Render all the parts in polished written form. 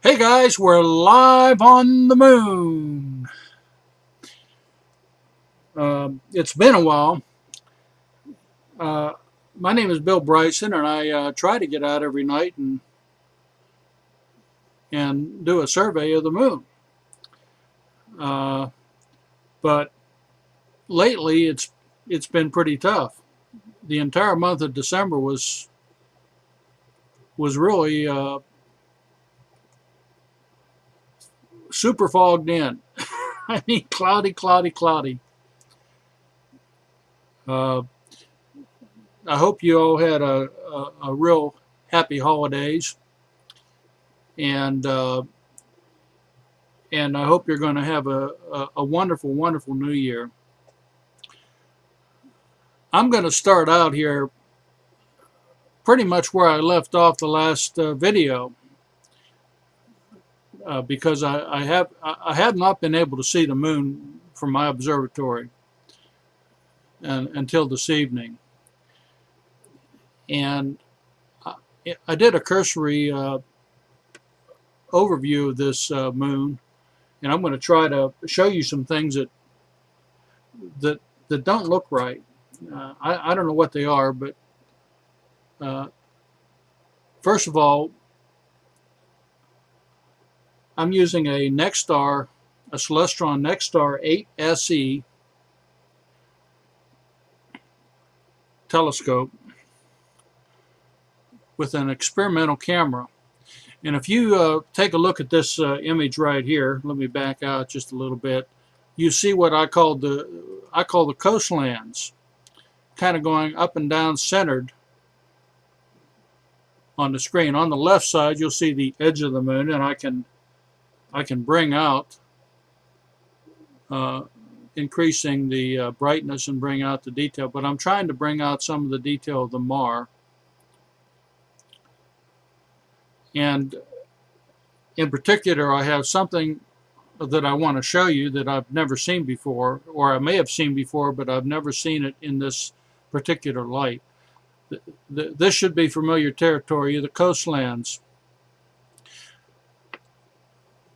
Hey guys, we're live on the moon. It's been a while. Uh, my name is Bill Bryson, and I try to get out every night and do a survey of the moon. Uh, but lately, it's been pretty tough. The entire month of December was really super fogged in. I mean, cloudy, cloudy, cloudy. Uh, I hope you all had a real happy holidays, and and I hope you're going to have a wonderful, wonderful new year. I'm going to start out here pretty much where I left off the last video, because I have not been able to see the moon from my observatory until this evening, and I did a cursory overview of this moon, and I'm going to try to show you some things that don't look right. I don't know what they are, but first of all, I'm using a Nexstar, a Celestron Nexstar 8SE telescope with an experimental camera. And if you take a look at this image right here, let me back out just a little bit. You see what I call the coastlands, kind of going up and down, centered on the screen. On the left side, you'll see the edge of the moon, and I can bring out, increasing the brightness and bring out the detail. But I'm trying to bring out some of the detail of the Mar. And in particular, I have something that I want to show you that I've never seen before, or I may have seen before, but I've never seen it in this particular light. This should be familiar territory, the coastlands.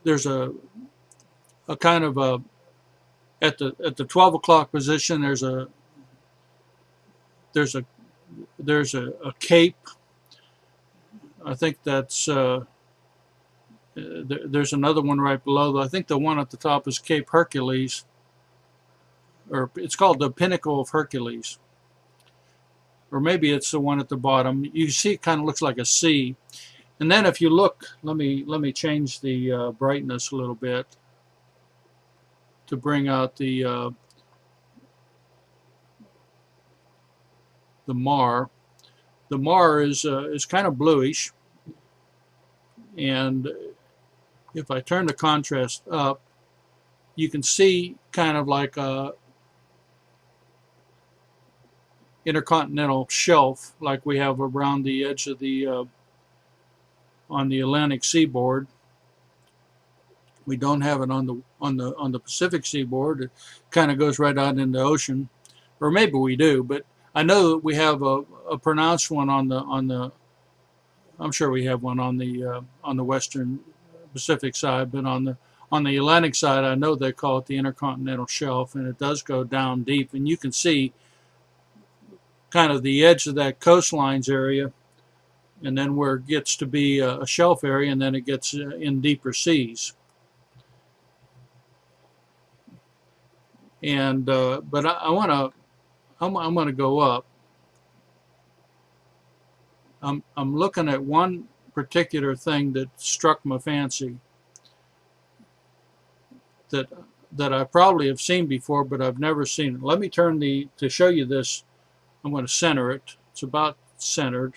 There's a kind of a, at the 12 o'clock position, there's a cape. I think that's there's another one right below. I think the one at the top is Cape Hercules, or it's called the Pinnacle of Hercules, or maybe it's the one at the bottom. You see, it kind of looks like a C. And then if you look, let me change the brightness a little bit to bring out the Mar. The Mar is kind of bluish, and if I turn the contrast up, you can see kind of like a intercontinental shelf like we have around the edge of the on the Atlantic seaboard. We don't have it on the Pacific seaboard. It kind of goes right out in the ocean, or maybe we do, but I know that we have a pronounced one on the I'm sure we have one on the western Pacific side, but on the Atlantic side, I know they call it the intercontinental shelf, and it does go down deep, and you can see kind of the edge of that coastlines area, and then where it gets to be a shelf area, and then it gets in deeper seas. And but I'm gonna go up. I'm looking at one particular thing that struck my fancy, that I probably have seen before, but I've never seen it. Let me turn to show you this. I'm going to center it. It's about centered.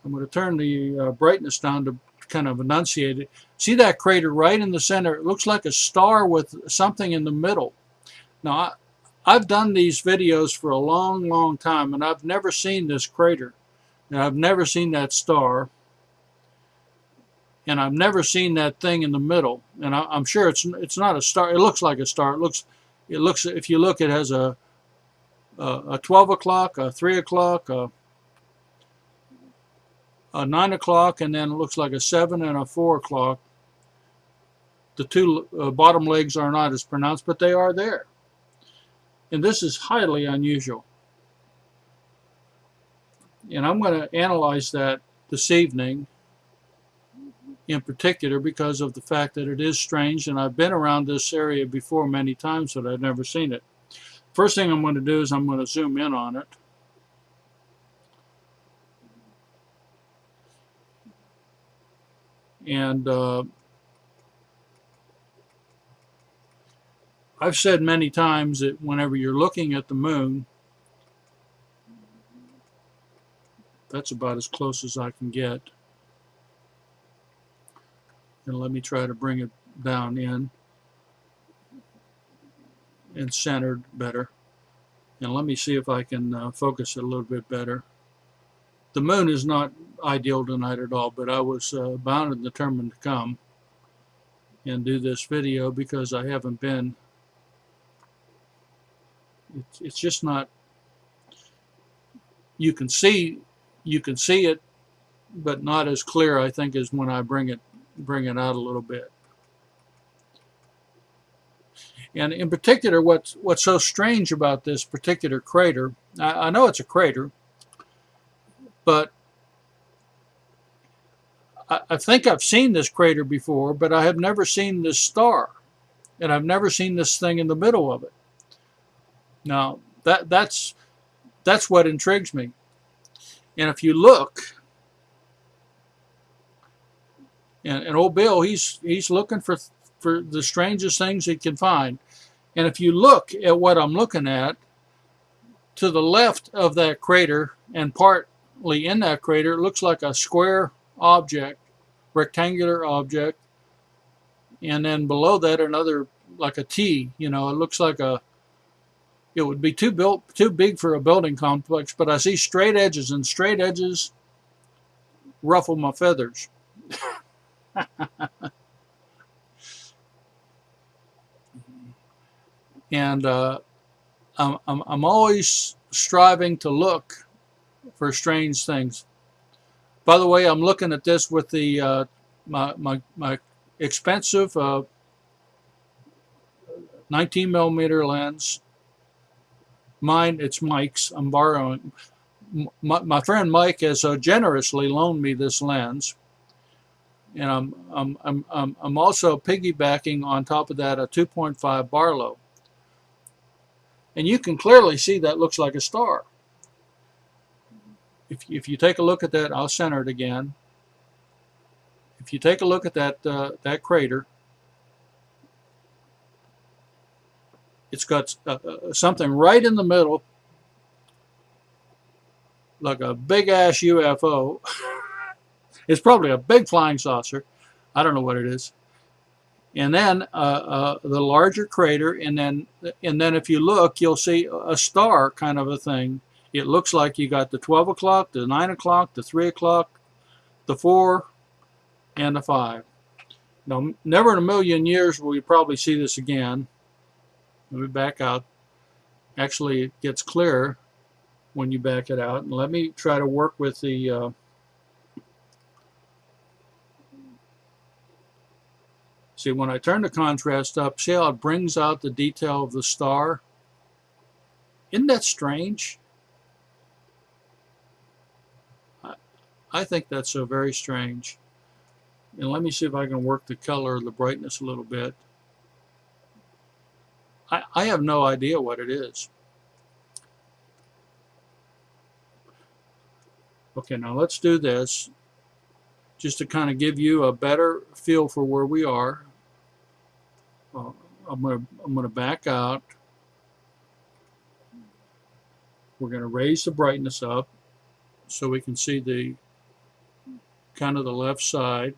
I'm going to turn the brightness down to kind of enunciate it. See that crater right in the center? It looks like a star with something in the middle. Now, I've done these videos for a long, long time, and I've never seen this crater. And I've never seen that star. And I've never seen that thing in the middle. And I'm sure it's not a star. It looks like a star. It looks if you look, it has a 12 o'clock, a 3 o'clock, a 9 o'clock, and then it looks like a 7 and a 4 o'clock. The two bottom legs are not as pronounced, but they are there. And this is highly unusual. And I'm going to analyze that this evening in particular because of the fact that it is strange, and I've been around this area before many times, but I've never seen it. First thing I'm going to do is I'm going to zoom in on it. And I've said many times that whenever you're looking at the moon, that's about as close as I can get. And let me try to bring it down in and centered better. And let me see if I can focus it a little bit better. The moon is not ideal tonight at all, but I was bound and determined to come and do this video because I haven't been. It's just not. You can see it, but not as clear, I think, as when I bring it out a little bit. And in particular, what's so strange about this particular crater, I know it's a crater, but I think I've seen this crater before, but I have never seen this star, and I've never seen this thing in the middle of it. Now, that's what intrigues me. And if you look, and old Bill, he's looking for the strangest things he can find. And if you look at what I'm looking at, to the left of that crater and partly in that crater, it looks like a square object, rectangular object. And then below that, another, like a T, it looks like it would be too big for a building complex, but I see straight edges, and straight edges ruffle my feathers. And I'm always striving to look for strange things. By the way, I'm looking at this with the my expensive 19 millimeter lens. Mine, it's Mike's. I'm borrowing. My friend Mike has generously loaned me this lens, and I'm also piggybacking on top of that a 2.5 Barlow. And you can clearly see that looks like a star. If you take a look at that, I'll center it again. If you take a look at that crater, it's got something right in the middle, like a big ass UFO. It's probably a big flying saucer. I don't know what it is. And then the larger crater, and then if you look, you'll see a star kind of a thing. It looks like you got the 12 o'clock, the 9 o'clock, the 3 o'clock, the 4, and the 5. Now, never in a million years will you probably see this again. Let me back out. Actually, it gets clearer when you back it out. And let me try to work with the see, when I turn the contrast up, see how it brings out the detail of the star? Isn't that strange? I think that's so very strange. And let me see if I can work the color, the brightness a little bit. I have no idea what it is. Okay, now let's do this just to kind of give you a better feel for where we are. I'm gonna back out. We're gonna raise the brightness up so we can see the kind of the left side.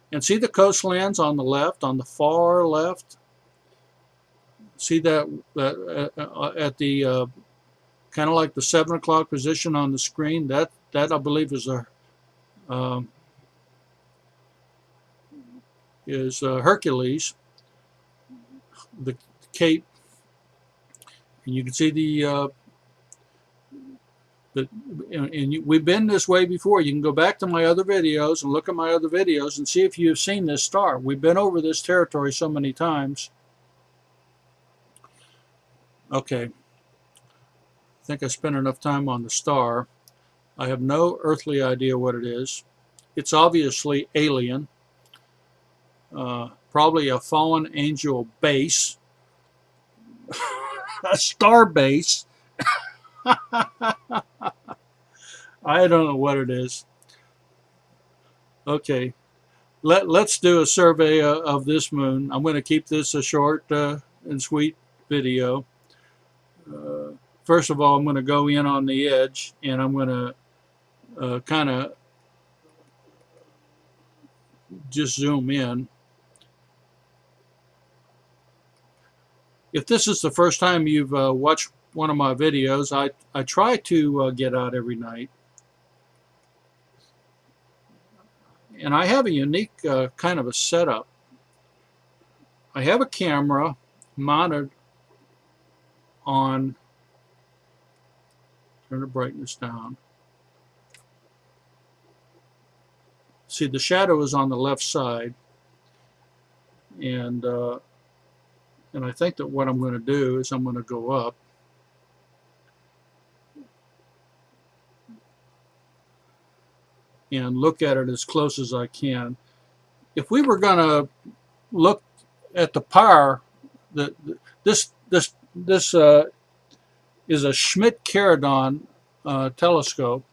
And see the coastlands on the left, on the far left. See that at the kind of like the 7 o'clock position on the screen. That I believe is Hercules, the Cape, and you can see the We've been this way before. You can go back to my other videos and look at my other videos and see if you've seen this star. We've been over this territory so many times. Okay, I think I spent enough time on the star. I have no earthly idea what it is. It's obviously alien, probably a fallen angel base, a star base. I don't know what it is. Okay, let's do a survey of this moon. I'm going to keep this a short and sweet video. First of all, I'm going to go in on the edge, and I'm going to kind of just zoom in. If this is the first time you've watched one of my videos, I try to get out every night. And I have a unique kind of a setup. I have a camera mounted on, turn the brightness down. See, the shadow is on the left side, and I think that what I'm going to do is I'm going to go up and look at it as close as I can. If we were going to look at the power, this is a Schmidt-Caradon telescope,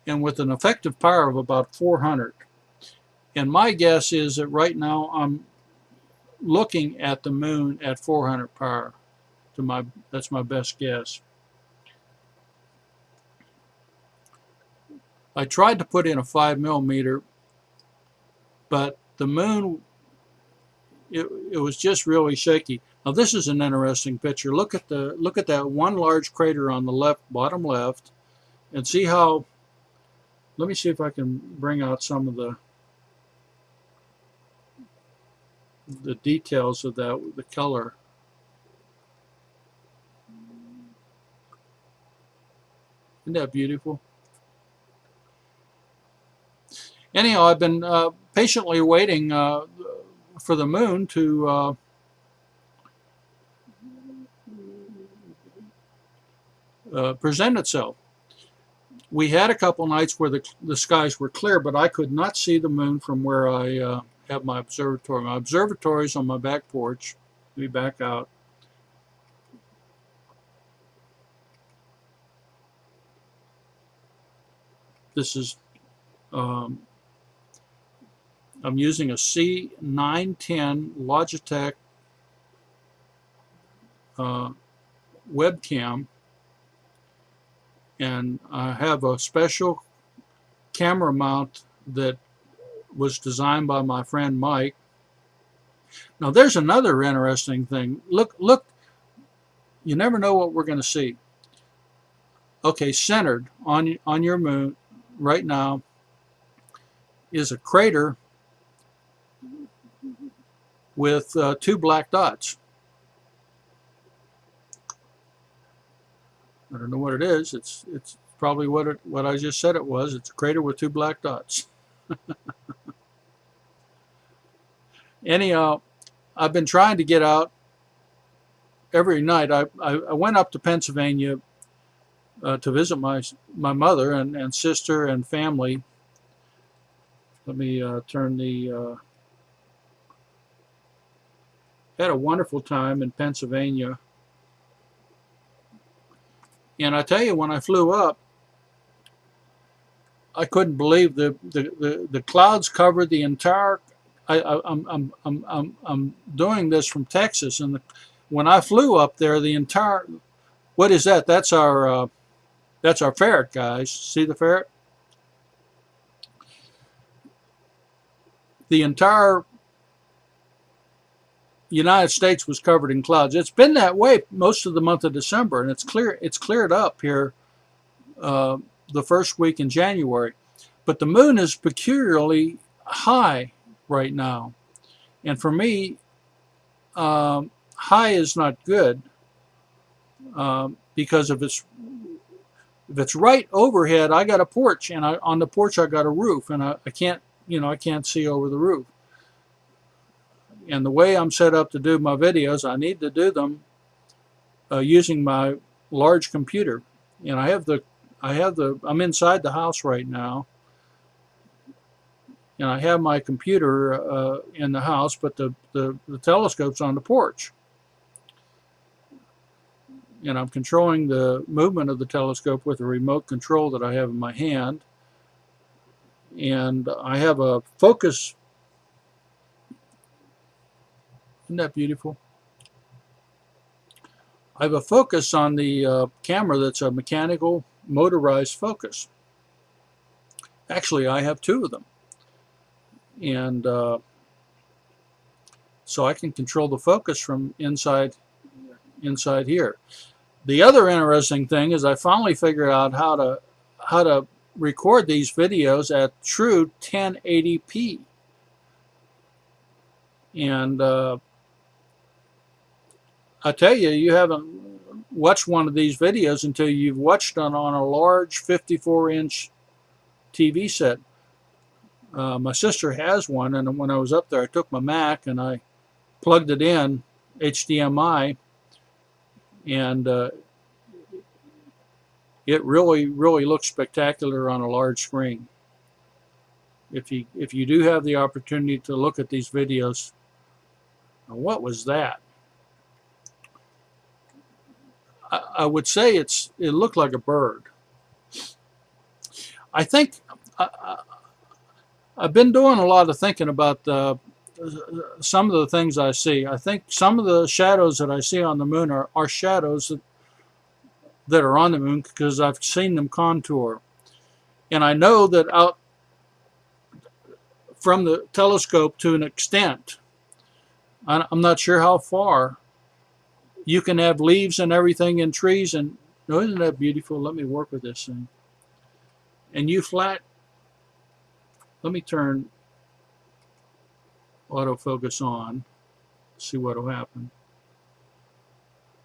and with an effective power of about 400. And my guess is that right now I'm looking at the moon at 400 power. That's my best guess. I tried to put in a 5mm, but the moon, it was just really shaky. Now this is an interesting picture. Look at that one large crater on the left, bottom left, and see how. Let me see if I can bring out some of the details of that, the color. Isn't that beautiful? Anyhow, I've been patiently waiting for the moon to present itself. We had a couple nights where the skies were clear, but I could not see the moon from where I have my observatory. My observatory is on my back porch. Let me back out. This is, I'm using a C910 Logitech webcam, and I have a special camera mount that was designed by my friend Mike. Now there's another interesting thing. Look, you never know what we're going to see. Okay, centered on your moon right now is a crater with 2 black dots. I don't know what it is. It's probably what I just said it was. It's a crater with 2 black dots. Anyhow, I've been trying to get out every night. I went up to Pennsylvania to visit my mother and sister and family. Let me turn the. Had a wonderful time in Pennsylvania. And I tell you, when I flew up, I couldn't believe the clouds covered the entire. I'm doing this from Texas, and when I flew up there, the entire. What is that? That's our ferret, guys. See the ferret? The entire United States was covered in clouds. It's been that way most of the month of December, and it's cleared up here the first week in January. But the moon is peculiarly high right now, and for me, high is not good because of its If it's right overhead, I got a porch, and on the porch I got a roof, and I can't, I can't see over the roof. And the way I'm set up to do my videos, I need to do them using my large computer. And I'm inside the house right now, and I have my computer in the house, but the telescope's on the porch. And I'm controlling the movement of the telescope with a remote control that I have in my hand. And I have a focus. Isn't that beautiful? I have a focus on the camera that's a mechanical motorized focus. Actually, I have two of them. And so I can control the focus from inside here. The other interesting thing is I finally figured out how to record these videos at true 1080p. And I tell you, you haven't watched one of these videos until you've watched it on a large 54-inch TV set. My sister has one, and when I was up there, I took my Mac and I plugged it in HDMI, and it really looks spectacular on a large screen. If you do have the opportunity to look at these videos, what was that? I would say it looked like a bird. I think I've been doing a lot of thinking about some of the things I see. I think some of the shadows that I see on the moon are shadows that are on the moon because I've seen them contour. And I know that out from the telescope to an extent, I'm not sure how far, you can have leaves and everything in trees. And oh, isn't that beautiful? Let me work with this thing. And let me turn autofocus on, see what will happen.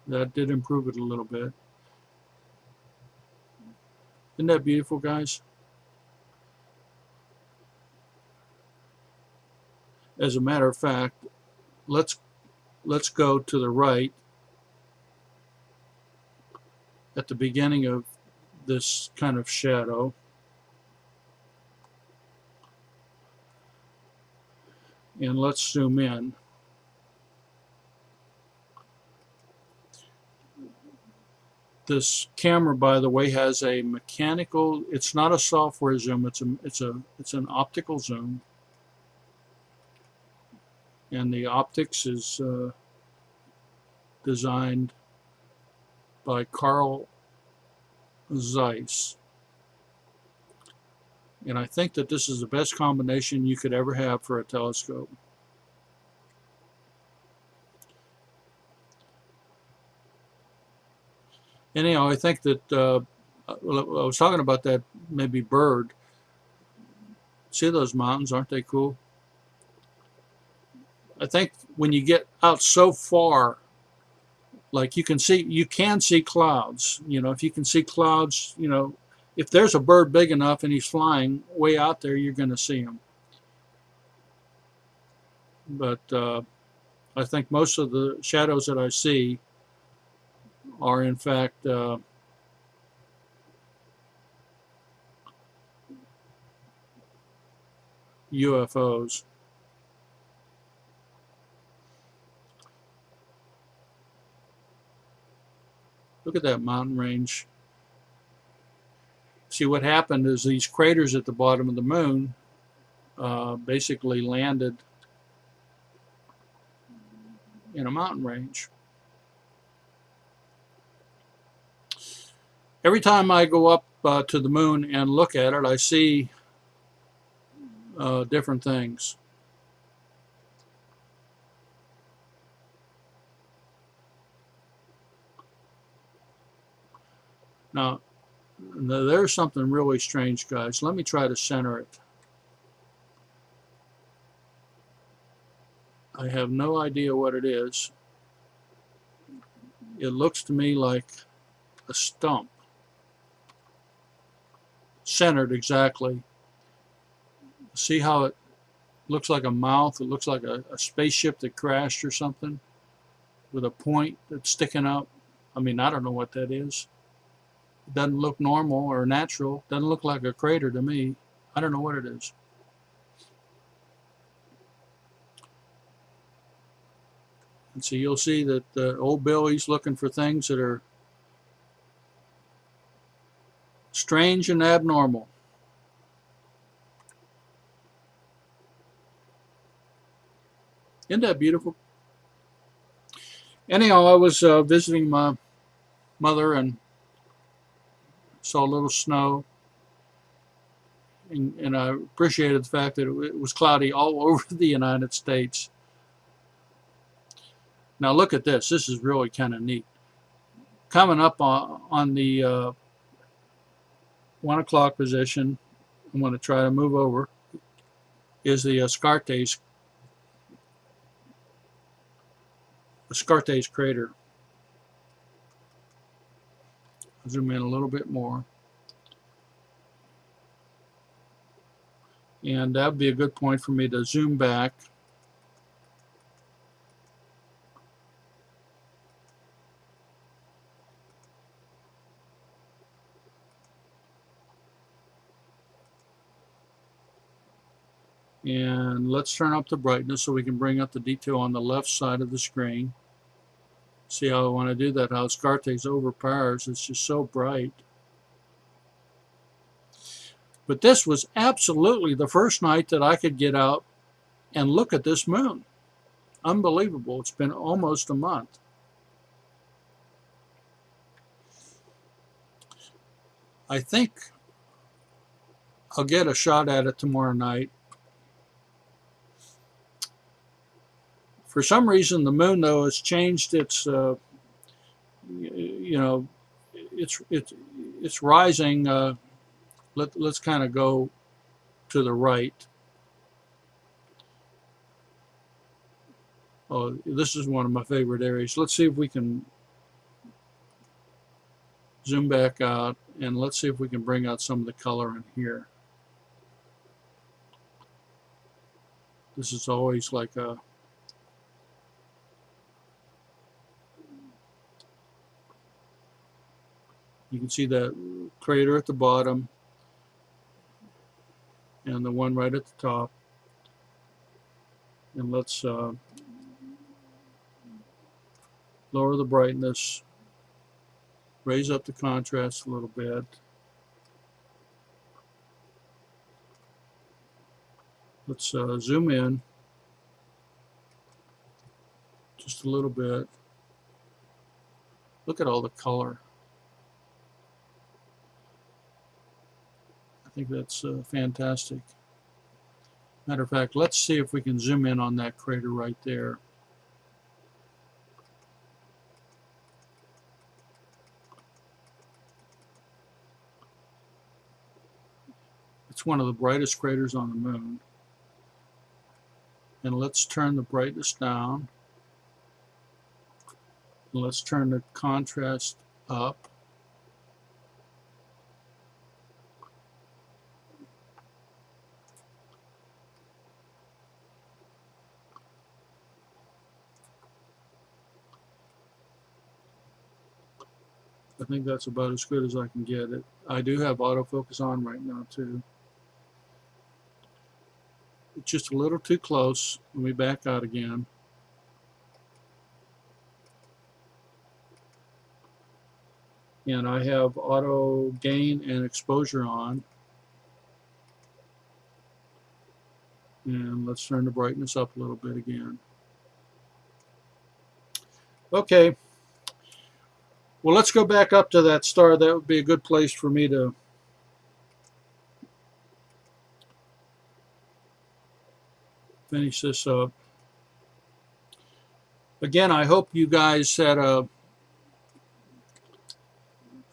That did improve it a little bit. Isn't that beautiful, guys? As a matter of fact, let's go to the right at the beginning of this kind of shadow. And let's zoom in. This camera, by the way, has a mechanical, it's not a software zoom, it's an optical zoom. And the optics is designed by Carl Zeiss. And I think that this is the best combination you could ever have for a telescope. Anyhow, I think that I was talking about that maybe bird. See those mountains, aren't they cool? I think when you get out so far, like you can see clouds. If you can see clouds, if there's a bird big enough and he's flying way out there, you're going to see him. But I think most of the shadows that I see are in fact UFOs. Look at that mountain range. See, what happened is these craters at the bottom of the moon basically landed in a mountain range. Every time I go up to the moon and look at it, I see different things. Now, there's something really strange, guys. Let me try to center it. I have no idea what it is. It looks to me like a stump. centered exactly. See how it looks like a mouth? It looks like a spaceship that crashed or something with a point that's sticking up. I mean, I don't know what that is. It doesn't look normal or natural. Doesn't look like a crater to me. I don't know what it is. And so you'll see that old Billy's looking for things that are strange and abnormal. Isn't that beautiful? Anyhow, I was visiting my mother and saw a little snow, and I appreciated the fact that it was cloudy all over the United States. Now look at this. This is really kind of neat. Coming up on the 1 o'clock position, I'm going to try to move over, is the Ascartes crater. I'll zoom in a little bit more. And that would be a good point for me to zoom back. And let's turn up the brightness so we can bring up the detail on the left side of the screen. See how I want to do that, how Ascartes overpowers. It's just so bright. But this was absolutely the first night that I could get out and look at this moon. Unbelievable. It's been almost a month. I think I'll get a shot at it tomorrow night. For some reason, the moon, though, has changed its, you know, it's rising. Let's kind of go to the right. Oh, this is one of my favorite areas. Let's see if we can zoom back out, and let's see if we can bring out some of the color in here. This is always like a you can see that crater at the bottom and the one right at the top. And let's lower the brightness, raise up the contrast a little bit. Let's zoom in just a little bit. Look at all the color. I think that's fantastic. Matter of fact, let's see if we can zoom in on that crater right there. It's one of the brightest craters on the moon. And let's turn the brightness down. And let's turn the contrast up. I think that's about as good as I can get it. I do have autofocus on right now too. It's just a little too close. Let me back out again. And I have auto gain and exposure on. And let's turn the brightness up a little bit again. Okay. Well, let's go back up to that star. That would be a good place for me to finish this up. Again, I hope you guys had a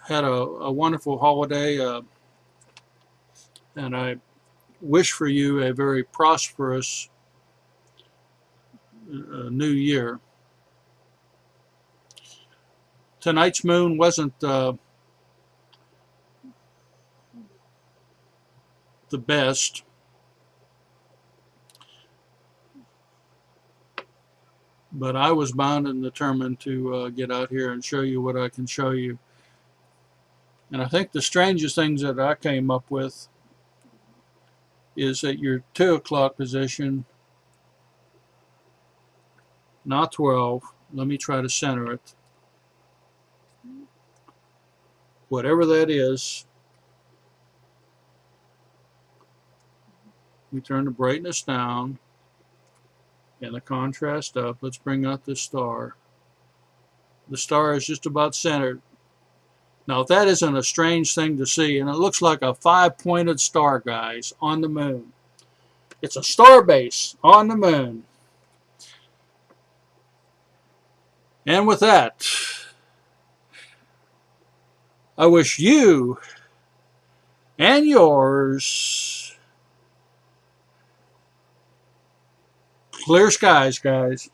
wonderful holiday, and I wish for you a very prosperous new year. Tonight's moon wasn't the best. But I was bound and determined to get out here and show you what I can show you. And I think the strangest things that I came up with is at your 2 o'clock position, not 12. Let me try to center it. Whatever that is, we turn the brightness down and the contrast up. Let's bring out this star. The star is just about centered. Now, if that isn't a strange thing to see, and it looks like a 5-pointed star, guys, on the moon. It's a star base on the moon. And with that, I wish you and yours clear skies, guys.